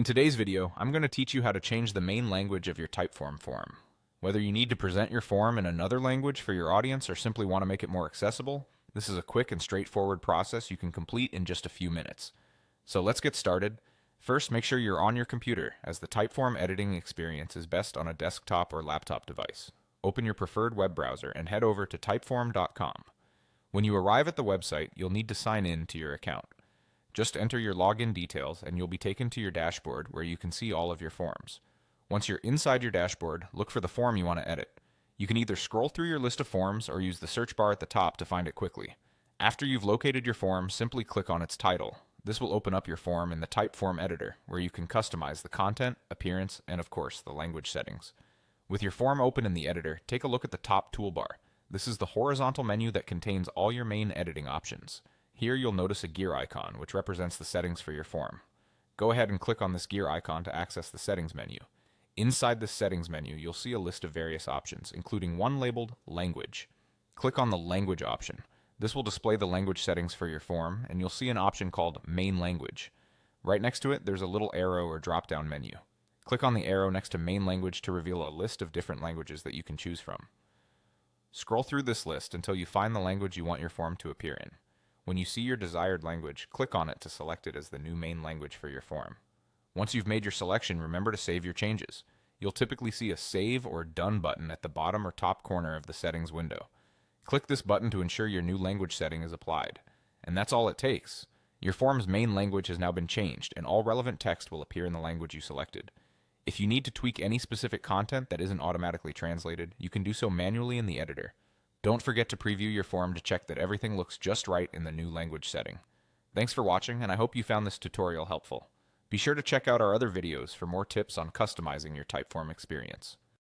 In today's video, I'm going to teach you how to change the main language of your Typeform form. Whether you need to present your form in another language for your audience or simply want to make it more accessible, this is a quick and straightforward process you can complete in just a few minutes. So let's get started. First, make sure you're on your computer, as the Typeform editing experience is best on a desktop or laptop device. Open your preferred web browser and head over to typeform.com. When you arrive at the website, you'll need to sign in to your account. Just enter your login details and you'll be taken to your dashboard where you can see all of your forms. Once you're inside your dashboard, look for the form you want to edit. You can either scroll through your list of forms or use the search bar at the top to find it quickly. After you've located your form, simply click on its title. This will open up your form in the Typeform editor, where you can customize the content, appearance, and of course, the language settings. With your form open in the editor, take a look at the top toolbar. This is the horizontal menu that contains all your main editing options. Here you'll notice a gear icon, which represents the settings for your form. Go ahead and click on this gear icon to access the settings menu. Inside this settings menu, you'll see a list of various options, including one labeled Language. Click on the Language option. This will display the language settings for your form, and you'll see an option called Main Language. Right next to it, there's a little arrow or drop-down menu. Click on the arrow next to Main Language to reveal a list of different languages that you can choose from. Scroll through this list until you find the language you want your form to appear in. When you see your desired language, click on it to select it as the new main language for your form. Once you've made your selection, remember to save your changes. You'll typically see a Save or Done button at the bottom or top corner of the settings window. Click this button to ensure your new language setting is applied. And that's all it takes. Your form's main language has now been changed, and all relevant text will appear in the language you selected. If you need to tweak any specific content that isn't automatically translated, you can do so manually in the editor. Don't forget to preview your form to check that everything looks just right in the new language setting. Thanks for watching, and I hope you found this tutorial helpful. Be sure to check out our other videos for more tips on customizing your Typeform experience.